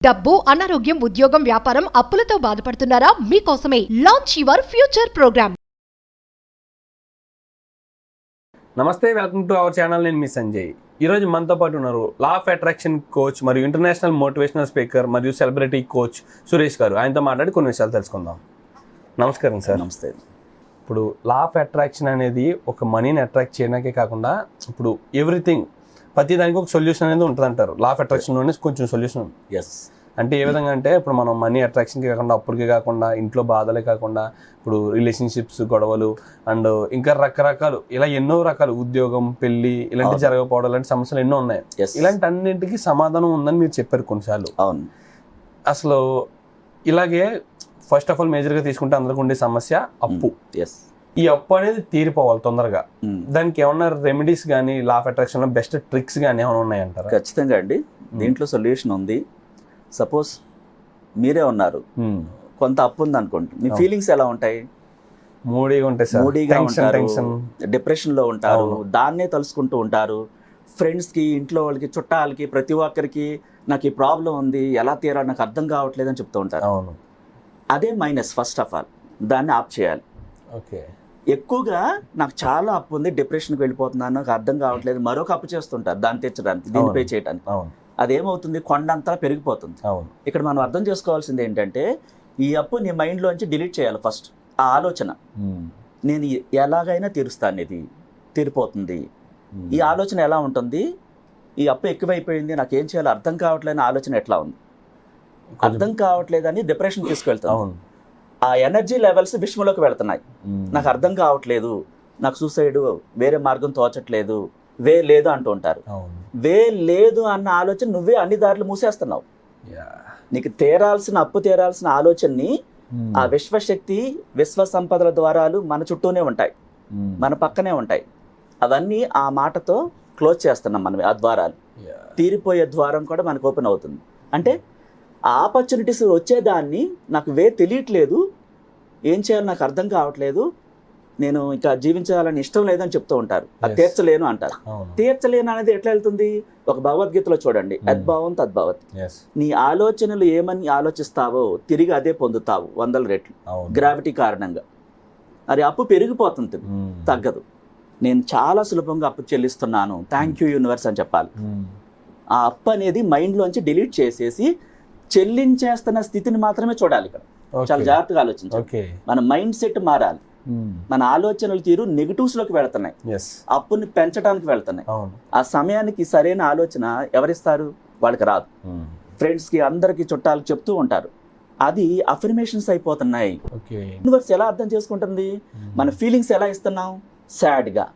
డబ్బు, అనారోగ్యం, ఉద్యోగం, వ్యాపారం, అప్పులతో బాధపడుతున్నారా? మీకోసమే లాంచ్ యువర్ ఫ్యూచర్ ప్రోగ్రామ్. నమస్తే, వెల్కమ్ టు అవర్ ఛానల్. నేను మీ సంజయ్. ఈరోజు మనతో పాటు ఉన్నారు లా ఆఫ్ అట్రాక్షన్ కోచ్ మరియు ఇంటర్నేషనల్ మోటివేషనల్ స్పీకర్ మరియు సెలబ్రిటీ కోచ్ సురేష్ గారు. ఆయనతో మాట్లాడి కొన్ని విషయాలు తెలుసుకుందాం. నమస్కారం సార్. నమస్తే. ఇప్పుడు లా ఆఫ్ అట్రాక్షన్ అనేది ఒక మనీని అట్రాక్ట్ చేయడానికే కాకుండా ఇప్పుడు ఎవ్రీథింగ్ ప్రతి దానికి ఒక సొల్యూషన్ అనేది ఉంటుంది అంటారు. లా ఆఫ్ అట్రాక్షన్లోనే కొంచెం సొల్యూషన్. ఎస్. అంటే ఏ విధంగా అంటే ఇప్పుడు మనం మనీ అట్రాక్షన్కి కాకుండా అప్పుడుకి కాకుండా ఇంట్లో బాధలే కాకుండా ఇప్పుడు రిలేషన్షిప్స్ గొడవలు అండ్ ఇంకా రకరకాలు ఇలా ఎన్నో రకాలు ఉద్యోగం పెళ్లి ఇలాంటివి జరగకపోవడం ఇలాంటి సమస్యలు ఎన్నో ఉన్నాయి. ఇలాంటి అన్నింటికి సమాధానం ఉందని మీరు చెప్పారు కొన్నిసార్లు. అవును. అసలు ఇలాగే ఫస్ట్ ఆఫ్ ఆల్ మేజర్గా తీసుకుంటే అందరికి ఉండే సమస్య అప్పు. ఎస్. ఈ అప్పు అనేది తీరిపోవాలి తొందరగా. దానికి ఏమన్నా రెమెడీస్ కానీ లా ఆఫ్ అట్రాక్షన్ లో బెస్ట్ ట్రిక్స్ కానీ ఏమైనా ఉన్నాయంటారా? ఖచ్చితంగా అండి. దీంట్లో సొల్యూషన్ ఉంది. సపోజ్ మీరే ఉన్నారు, కొంత అప్పు ఉంది అనుకోండి, మీ ఫీలింగ్స్ ఎలా ఉంటాయి? మూడీగా ఉంటాయి సార్. మూడీగా ఉంటారు, డిప్రెషన్ లో ఉంటారు, దాన్నే తలుసుకుంటూ ఉంటారు. ఫ్రెండ్స్ కి, ఇంట్లో వాళ్ళకి, చుట్టాలకి, ప్రతి ఒక్కరికి నాకు ఈ ప్రాబ్లం ఉంది, ఎలా తీరాలి నాకు అర్థం కావట్లేదు అని చెప్తూ ఉంటారు. అవును. అదే మైనస్. ఫస్ట్ ఆఫ్ ఆల్ దాన్ని ఆప్ చేయాలి. ఓకే. ఎక్కువగా నాకు చాలా అప్పు ఉంది, డిప్రెషన్కి వెళ్ళిపోతున్నాను, నాకు అర్థం కావట్లేదు, మరొక అప్పు చేస్తుంటారు దాన్ని తెచ్చడానికి, దీన్ని పే చేయడానికి. అదేమవుతుంది? కొండంతా పెరిగిపోతుంది. ఇక్కడ మనం అర్థం చేసుకోవాల్సింది ఏంటంటే ఈ అప్పు నీ మైండ్లోంచి డిలీట్ చేయాలి ఫస్ట్. ఆ ఆలోచన నేను ఎలాగైనా తీరుస్తాను, ఇది తీరిపోతుంది. ఈ ఆలోచన ఎలా ఉంటుంది? ఈ అప్పు ఎక్కువైపోయింది, నాకు ఏం చేయాలో అర్థం కావట్లేని ఆలోచన ఎట్లా ఉంది? అర్థం కావట్లేదని డిప్రెషన్ తీసుకెళ్తాను. ఆ ఎనర్జీ లెవెల్స్ విశ్వంలోకి వెళ్తున్నాయి. నాకు అర్థం కావట్లేదు, నాకు సూసైడ్ వేరే మార్గం తోచట్లేదు, వే లేదు అంటూ ఉంటారు. వే లేదు అన్న ఆలోచన నువ్వే అన్ని దారులు మూసేస్తున్నావు. నీకు అప్పు తీరాల్సిన ఆలోచనని ఆ విశ్వశక్తి, విశ్వ సంపదల ద్వారాలు మన చుట్టూనే ఉంటాయి, మన పక్కనే ఉంటాయి. అవన్నీ ఆ మాటతో క్లోజ్ చేస్తున్నాం మనం. ఆ ద్వారాలు తీరిపోయే ద్వారం కూడా మనకు ఓపెన్ అవుతుంది. అంటే ఆ ఆపర్చునిటీస్ వచ్చేదాన్ని నాకు వే తెలియట్లేదు, ఏం చేయాలో నాకు అర్థం కావట్లేదు, నేను ఇంకా జీవించాలని ఇష్టం లేదని చెప్తూ ఉంటారు. అది తీర్చలేను అంటారు. తీర్చలేను అనేది ఎట్లా వెళ్తుంది? ఒక భగవద్గీతలో చూడండి, యద్భావం తద్భవతి. నీ ఆలోచనలు ఏమని ఆలోచిస్తావో తిరిగి అదే పొందుతావు 100 రెట్లు, గ్రావిటీ కారణంగా. అది అప్పు పెరిగిపోతుంది, తగ్గదు. నేను చాలా సులభంగా అప్పు చెల్లిస్తున్నాను, థ్యాంక్ యూ యూనివర్స్ అని చెప్పాలి. ఆ అప్పు అనేది మైండ్లోంచి డిలీట్ చేసేసి చెల్లించేస్తున్న స్థితిని మాత్రమే చూడాలి. ఇక్కడ చాలా జాగ్రత్తగా ఆలోచించాలి. మన మైండ్ సెట్ మారాలి. మన ఆలోచనలు తీరు నెగిటివ్స్ లోకి వెళ్తున్నాయి, అప్పుని పెంచడానికి వెళ్తున్నాయి. ఆ సమయానికి సరైన ఆలోచన ఎవరిస్తారు? వాళ్ళకి రాదు. ఫ్రెండ్స్ కి, అందరికి, చుట్టాలకు చెప్తూ ఉంటారు. అది అఫర్మేషన్స్ అయిపోతున్నాయి. యూనివర్స్ ఎలా అర్థం చేసుకుంటుంది? మన ఫీలింగ్స్ ఎలా ఇస్తున్నాం? సాడ్ గా,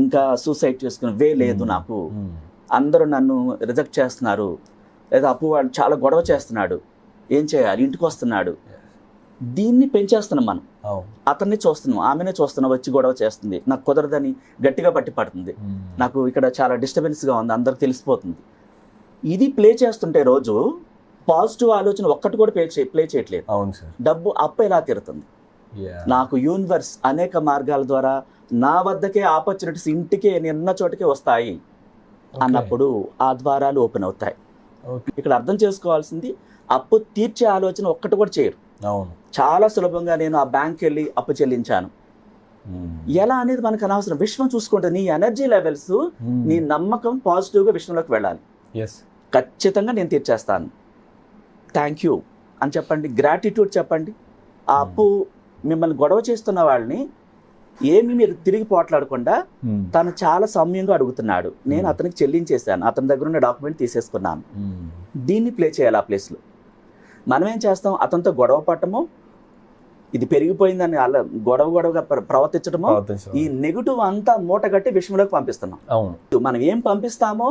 ఇంకా సూసైడ్ చేసుకుని వే లేదు నాకు, అందరూ నన్ను రిజెక్ట్ చేస్తున్నారు, లేదా అప్పు వాడు చాలా గొడవ చేస్తున్నాడు, ఏం చేయాలి, ఇంటికి వస్తున్నాడు. దీన్ని పెంచేస్తున్నాం మనం. అతన్ని చూస్తున్నాం, ఆమెనే చూస్తున్నాం, వచ్చి గొడవ చేస్తుంది, నాకు కుదరదని గట్టిగా పట్టి పడుతుంది, నాకు ఇక్కడ చాలా డిస్టర్బెన్స్గా ఉంది, అందరికి తెలిసిపోతుంది. ఇది ప్లే చేస్తుంటే రోజు పాజిటివ్ ఆలోచన ఒక్కటి కూడా ప్లే చేయట్లేదు. డబ్బు అప్పు ఎలా తీరుతుంది? నాకు యూనివర్స్ అనేక మార్గాల ద్వారా నా వద్దకే ఆపర్చునిటీస్ ఇంటికే, నిన్న చోటకే వస్తాయి అన్నప్పుడు ఆ ద్వారాలు ఓపెన్ అవుతాయి. ఇక్కడ అర్థం చేసుకోవాల్సింది, అప్పు తీర్చే ఆలోచన ఒక్కటి కూడా చేయరు. చాలా సులభంగా నేను ఆ బ్యాంక్ వెళ్ళి అప్పు చెల్లించాను ఎలా అనేది మనకు అనవసరం. విశ్వం చూసుకుంటే నీ ఎనర్జీ లెవెల్స్, నీ నమ్మకం పాజిటివ్గా విశ్వంలోకి వెళ్ళాలి. ఖచ్చితంగా నేను తీర్చేస్తాను, థ్యాంక్ యూ అని చెప్పండి, గ్రాటిట్యూడ్ చెప్పండి. ఆ అప్పు మిమ్మల్ని గొడవ చేస్తున్న వాళ్ళని ఏమి మీరు తిరిగి పోట్లాడకుండా, తను చాలా సౌమ్యంగా అడుగుతున్నాడు, నేను అతనికి చెల్లించేశాను, అతని దగ్గర ఉన్న డాక్యుమెంట్ తీసేసుకున్నాను, దీన్ని ప్లే చేయాలి. ఆ ప్లేస్లో మనం ఏం చేస్తాం? అతనితో గొడవ పట్టము, ఇది పెరిగిపోయిందని అలా గొడవగా ప్రవర్తించడము, ఈ నెగిటివ్ అంతా మూటగట్టి విషయంలోకి పంపిస్తున్నాం. మనం ఏం పంపిస్తామో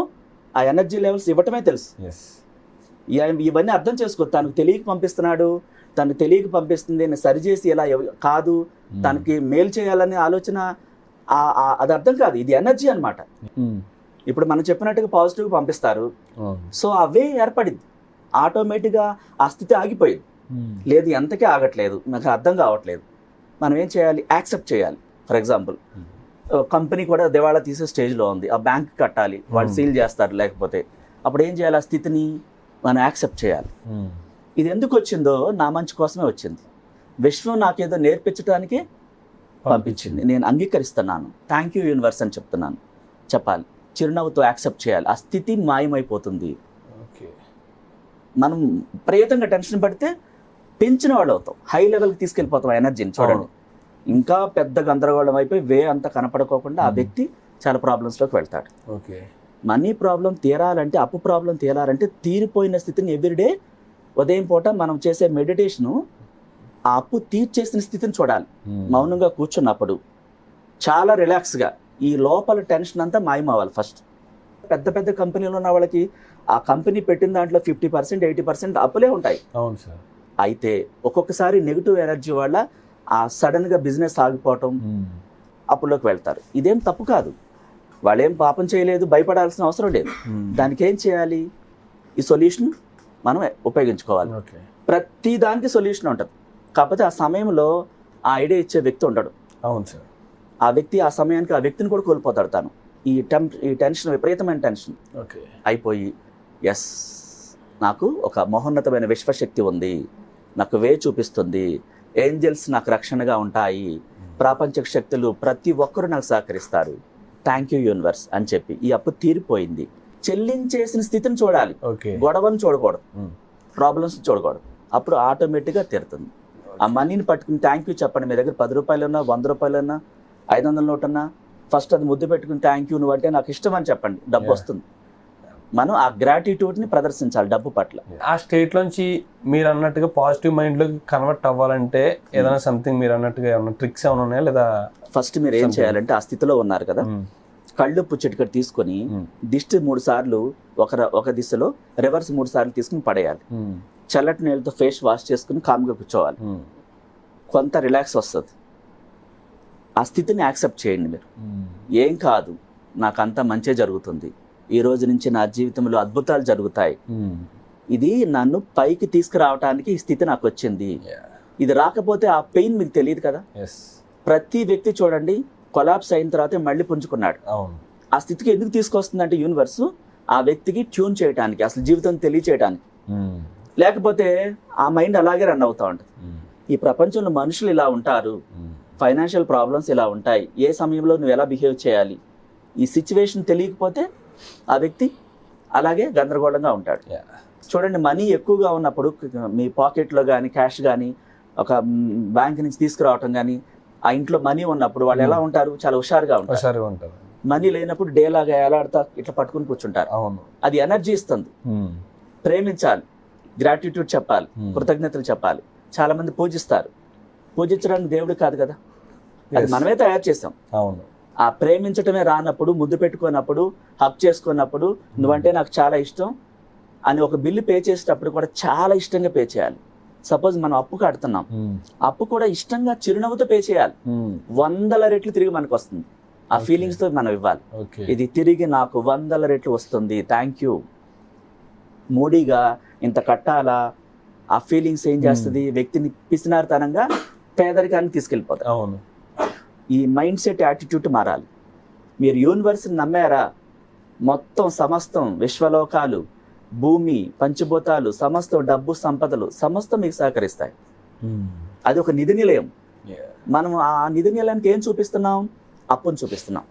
ఆ ఎనర్జీ లెవెల్స్ ఇవ్వటమే తెలుసు. ఇవన్నీ అర్థం చేసుకో. తనకు తెలియక పంపిస్తున్నాడు, తనకు తెలియక పంపిస్తుంది, నేను సరిచేసి ఇలా కాదు, తనకి మేలు చేయాలనే ఆలోచన అది అర్థం కాదు. ఇది ఎనర్జీ అనమాట. ఇప్పుడు మనం చెప్పినట్టుగా పాజిటివ్గా పంపిస్తారు, సో అవే ఏర్పడింది. ఆటోమేటిక్గా ఆ స్థితి ఆగిపోయింది. లేదు, ఎంతకీ ఆగట్లేదు, నాకు అర్థం కావట్లేదు. మనం ఏం చేయాలి? యాక్సెప్ట్ చేయాలి. ఫర్ ఎగ్జాంపుల్, కంపెనీ కూడా దివాళా తీసే స్టేజ్లో ఉంది, ఆ బ్యాంక్ కట్టాలి, వాళ్ళు సీల్ చేస్తారు లేకపోతే. అప్పుడు ఏం చేయాలి? ఆ స్థితిని మనం యాక్సెప్ట్ చేయాలి. ఇది ఎందుకు వచ్చిందో నా మంచి కోసమే వచ్చింది. విశ్వం నాకేదో నేర్పించడానికి పంపించింది. నేను అంగీకరిస్తున్నాను. థ్యాంక్ యూ యూనివర్స్ అని చెప్పాలి. చిరునవ్వుతో యాక్సెప్ట్ చేయాలి. ఆ స్థితి మాయమైపోతుంది. మనం ప్రయత్నంగా టెన్షన్ పడితే పెంచిన వాళ్ళు అవుతాం, హై లెవెల్కి తీసుకెళ్ళిపోతాం ఎనర్జీని. చూడండి, ఇంకా పెద్ద గందరగోళం అయిపోయి అంతా కనపడుకోకుండా ఆ వ్యక్తి చాలా ప్రాబ్లమ్స్లోకి వెళ్తాడు. మనీ ప్రాబ్లం తీరాలంటే, అప్పు ప్రాబ్లం తీరాలంటే తీరిపోయిన స్థితిని ఎవ్రీడే ఉదయం పూట మనం చేసే మెడిటేషను ఆ అప్పు తీర్చేసిన స్థితిని చూడాలి. మౌనంగా కూర్చున్నప్పుడు చాలా రిలాక్స్గా ఈ లోపల టెన్షన్ అంతా మాయమవ్వాలి. ఫస్ట్ పెద్ద పెద్ద కంపెనీలు ఉన్న వాళ్ళకి ఆ కంపెనీ పెట్టిన దాంట్లో 50%, 80% అప్పులే ఉంటాయి. అవును సార్. అయితే ఒక్కొక్కసారి నెగిటివ్ ఎనర్జీ వల్ల ఆ సడన్గా బిజినెస్ ఆగిపోవటం, అప్పుల్లోకి వెళ్తారు. ఇదేం తప్పు కాదు, వాళ్ళేం పాపం చేయలేదు, భయపడాల్సిన అవసరం లేదు. దానికి ఏం చేయాలి? ఈ సొల్యూషన్ మనం ఉపయోగించుకోవాలి. ప్రతి దానికి సొల్యూషన్ ఉంటుంది. కాకపోతే ఆ సమయంలో ఆ ఐడియా ఇచ్చే వ్యక్తి ఉండడు. అవును సార్. ఆ వ్యక్తి ఆ సమయానికి ఆ వ్యక్తిని కూడా కోల్పోతాడు. తాను ఈ టెన్షన్, విపరీతమైన టెన్షన్ అయిపోయి, ఎస్ నాకు ఒక మహోన్నతమైన విశ్వశక్తి ఉంది, నాకు వే చూపిస్తుంది, ఏంజల్స్ నాకు రక్షణగా ఉంటాయి, ప్రాపంచిక శక్తులు ప్రతి ఒక్కరూ నాకు సహకరిస్తారు, థ్యాంక్ యూ యూనివర్స్ అని చెప్పి ఈ అప్పు తీరిపోయింది. చెల్లించేసిన స్థితిని చూడాలి, గొడవను చూడకూడదు, ప్రాబ్లమ్స్ చూడకూడదు. అప్పుడు ఆటోమేటిక్గా తీరుతుంది. ఆ మనీని పట్టుకుని థ్యాంక్ యూ చెప్పండి. మీ దగ్గర 10 రూపాయలు ఉన్నా, 100 రూపాయలు ఉన్నా, 500 నోట్ ఉన్నా, ఫస్ట్ అది ముద్దు పెట్టుకుని థ్యాంక్ యూ, నువ్వు అంటే నాకు ఇష్టం అని చెప్పండి, డబ్బు వస్తుంది. మనం ఆ గ్రాటిట్యూడ్ని ప్రదర్శించాలి డబ్బు పట్ల. ఆ స్టేట్ నుంచి మీరు అన్నట్టుగా పాజిటివ్ మైండ్లోకి కన్వర్ట్ అవ్వాలంటే ఏదైనా సంథింగ్ మీరు అన్నట్టుగా ఏమన్నా ట్రిక్స్ ఏమైనా ఉన్నాయా లేదా? ఫస్ట్ మీరు ఏం చేయాలంటే, ఆ స్థితిలో ఉన్నారు కదా, కళ్ళుప్పు చిటికడ తీసుకొని దిష్టి 3 సార్లు ఒక దిశలో, రివర్స్ 3 సార్లు తీసుకుని పడేయాలి. చల్లటి నీళ్ళతో ఫేస్ వాష్ చేసుకుని కామ్గా కూర్చోవాలి. కొంత రిలాక్స్ వస్తుంది. ఆ స్థితిని యాక్సెప్ట్ చేయండి మీరు. ఏం కాదు, నాకంతా మంచే జరుగుతుంది, ఈ రోజు నుంచి నా జీవితంలో అద్భుతాలు జరుగుతాయి, ఇది నన్ను పైకి తీసుకురావడానికి ఈ స్థితి నాకు వచ్చింది. ఇది రాకపోతే ఆ పెయిన్ మీకు తెలియదు కదా. ప్రతి వ్యక్తి చూడండి, కొలాప్స్ అయిన తర్వాత మళ్ళీ పుంజుకున్నాడు. ఆ స్థితికి ఎందుకు తీసుకొస్తుందంటే యూనివర్స్ ఆ వ్యక్తికి ట్యూన్ చేయడానికి, అసలు జీవితం తెలియచేయడానికి. లేకపోతే ఆ మైండ్ అలాగే రన్ అవుతూ ఉంటుంది. ఈ ప్రపంచంలో మనుషులు ఇలా ఉంటారు, ఫైనాన్షియల్ ప్రాబ్లమ్స్ ఇలా ఉంటాయి, ఏ సమయంలో నువ్వు ఎలా బిహేవ్ చేయాలి, ఈ సిచ్యువేషన్ తెలియకపోతే ఆ వ్యక్తి అలాగే గందరగోళంగా ఉంటాడు. చూడండి, మనీ ఎక్కువగా ఉన్నప్పుడు మీ పాకెట్లో కానీ, క్యాష్ కానీ, ఒక బ్యాంక్ నుంచి తీసుకురావటం కానీ, ఆ ఇంట్లో మనీ ఉన్నప్పుడు వాళ్ళు ఎలా ఉంటారు? చాలా హుషారుగా ఉంటారు. మనీ లేనప్పుడు డేలాగా ఎలాడతా ఇట్లా పట్టుకుని కూర్చుంటారు. అది ఎనర్జీ ఇస్తుంది. ప్రేమించాలి, గ్రాటిట్యూడ్ చెప్పాలి, కృతజ్ఞతలు చెప్పాలి. చాలా మంది పూజిస్తారు. పూజించడానికి దేవుడు కాదు కదా, అది మనమే తయారు చేసాం. అవును. ఆ ప్రేమించటమే రానప్పుడు, ముద్దు పెట్టుకున్నప్పుడు, హక్ చేసుకున్నప్పుడు, నువ్వంటే నాకు చాలా ఇష్టం అని ఒక బిల్లు పే చేసేటప్పుడు కూడా చాలా ఇష్టంగా పే చేయాలి. సపోజ్ మనం అప్పు కడుతున్నాం, అప్పు కూడా ఇష్టంగా చిరునవ్వుతో పే చేయాలి. 100 రెట్లు తిరిగి మనకు వస్తుంది. ఆ ఫీలింగ్స్ తో మనం ఇవ్వాలి. ఇది తిరిగి నాకు 100 రెట్లు వస్తుంది, థ్యాంక్ యూ. మూడీగా ఇంత కట్టాలా, ఆ ఫీలింగ్స్ ఏం చేస్తుంది? వ్యక్తిని పిసినారితనంగా పేదరికాన్ని తీసుకెళ్ళిపోతాయి. అవును. ఈ మైండ్ సెట్, యాటిట్యూడ్ మారాలి. మీరు యూనివర్స్ని నమ్మారా, మొత్తం సమస్తం, విశ్వలోకాలు, భూమి, పంచభూతాలు, సమస్తం, డబ్బు, సంపదలు సమస్తం మీకు సహకరిస్తాయి. అది ఒక నిధి నిలయం. మనం ఆ నిధి నిలయానికి ఏం చూపిస్తున్నాం? అప్పును చూపిస్తున్నాం.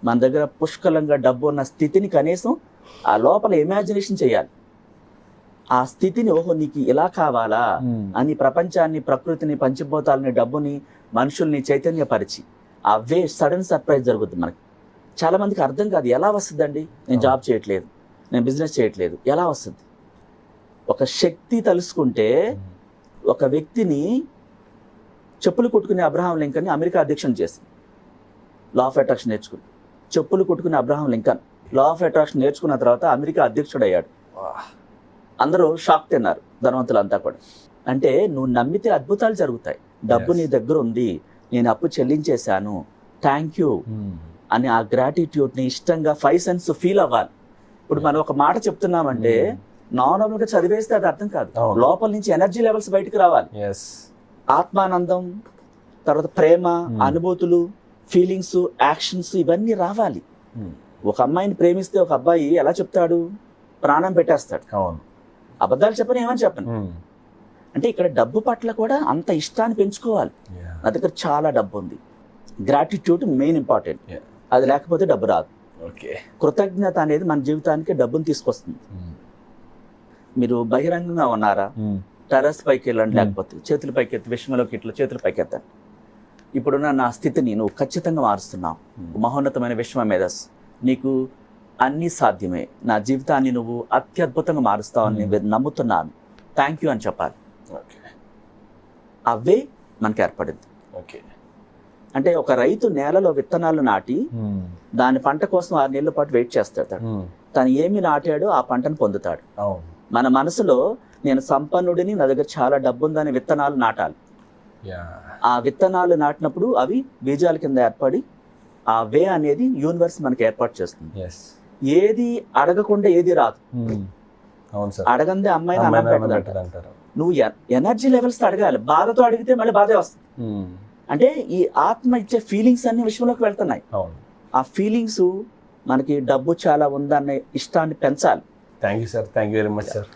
మన దగ్గర పుష్కలంగా డబ్బు ఉన్న స్థితిని కనీసం ఆ లోపల ఇమాజినేషన్ చేయాలి. ఆ స్థితిని, ఓహో నీకు ఇలా కావాలా అని ప్రపంచాన్ని, ప్రకృతిని, పంచభూతాలని, డబ్బుని, మనుషుల్ని చైతన్యపరిచి ఆ సడన్ సర్ప్రైజ్ జరుగుతుంది మనకి. చాలా మందికి అర్థం కాదు, ఎలా వస్తుందండి, నేను జాబ్ చేయట్లేదు, నేను బిజినెస్ చేయట్లేదు, ఎలా వస్తుంది? ఒక శక్తి తెలుసుకుంటే, ఒక వ్యక్తిని చెప్పులు కుట్టుకునే అబ్రహాం లింకన్ని అమెరికా అధ్యక్షుని చేసింది. లా ఆఫ్ అట్రాక్షన్ నేర్చుకుని, చెప్పులు కుట్టుకునే Abraham Lincoln law of attraction నేర్చుకున్న తర్వాత అమెరికా అధ్యక్షుడు అయ్యాడు. అందరూ షాక్ తిన్నారు, ధనవంతులంతా కూడా. అంటే నువ్వు నమ్మితే అద్భుతాలు జరుగుతాయి. డబ్బు నీ దగ్గర ఉంది, నేను అప్పు చెల్లించేశాను, థ్యాంక్ యూ అని ఆ గ్రాటిట్యూడ్ని ఇష్టంగా 5 సెన్స్ ఫీల్ అవ్వాలి. ఇప్పుడు మనం ఒక మాట చెప్తున్నామంటే నార్మల్గా చదివేస్తే అది అర్థం కాదు. లోపల నుంచి ఎనర్జీ లెవెల్స్ బయటకు రావాలి. ఆత్మానందం, తర్వాత ప్రేమ, అనుభూతులు, ఫీలింగ్స్, యాక్షన్స్ ఇవన్నీ రావాలి. ఒక అమ్మాయిని ప్రేమిస్తే ఒక అబ్బాయి ఎలా చెప్తాడు? ప్రాణం పెట్టేస్తాడు. అవును. అబద్ధాలు చెప్పని ఏమని చెప్పను. అంటే ఇక్కడ డబ్బు పట్ల కూడా అంత ఇష్టాన్ని పెంచుకోవాలి. నా దగ్గర చాలా డబ్బు ఉంది, గ్రాటిట్యూడ్ మెయిన్ ఇంపార్టెంట్. అది లేకపోతే డబ్బు రాదు. ఓకే. కృతజ్ఞత అనేది మన జీవితానికి డబ్బుని తీసుకొస్తుంది. మీరు బహిరంగంగా ఉన్నారా, టెర్రస్ పైకి వెళ్ళండి, లేకపోతే చేతుల పైకి ఎత్తి విషయంలోకి ఇట్లా చేతుల పైకి ఎత్తండి. ఇప్పుడున్న నా స్థితిని నువ్వు ఖచ్చితంగా మారుస్తున్నావు. మహోన్నతమైన విశ్వ మేధస్సు, నీకు అన్నీ సాధ్యమే, నా జీవితాన్ని నువ్వు అత్యద్భుతంగా మారుస్తావని నమ్ముతున్నాను, థ్యాంక్ యూ అని చెప్పాలి. అవే మనకి ఏర్పడింది. అంటే ఒక రైతు నేలలో విత్తనాలు నాటి దాని పంట కోసం 6 నెలల పాటు వెయిట్ చేస్తాడు. తను ఏమి నాటాడో ఆ పంటను పొందుతాడు. మన మనసులో నేను సంపన్నుడిని, నా దగ్గర చాలా డబ్బు ఉందని విత్తనాలు నాటాలి. ఆ విత్తనాలు నాటినప్పుడు అవి బీజాల కింద ఏర్పడి ఆ వే అనేది యూనివర్స్ మనకి ఏర్పాటు చేస్తుంది. ఏది అడగకుండా ఏది రాదు. అడగందే అమ్మాయిని అన్నం పెట్టదంటారు. నువ్వు ఎనర్జీ లెవెల్స్ అడగాలి. బాధతో అడిగితే మళ్ళీ బాధే వస్తుంది. అంటే ఈ ఆత్మ ఇచ్చే ఫీలింగ్స్ అన్ని విషయంలోకి వెళ్తున్నాయి. ఆ ఫీలింగ్స్ మనకి డబ్బు చాలా ఉందనే ఇష్టాన్ని పెంచాలి. Thank you sir, thank you very much sir.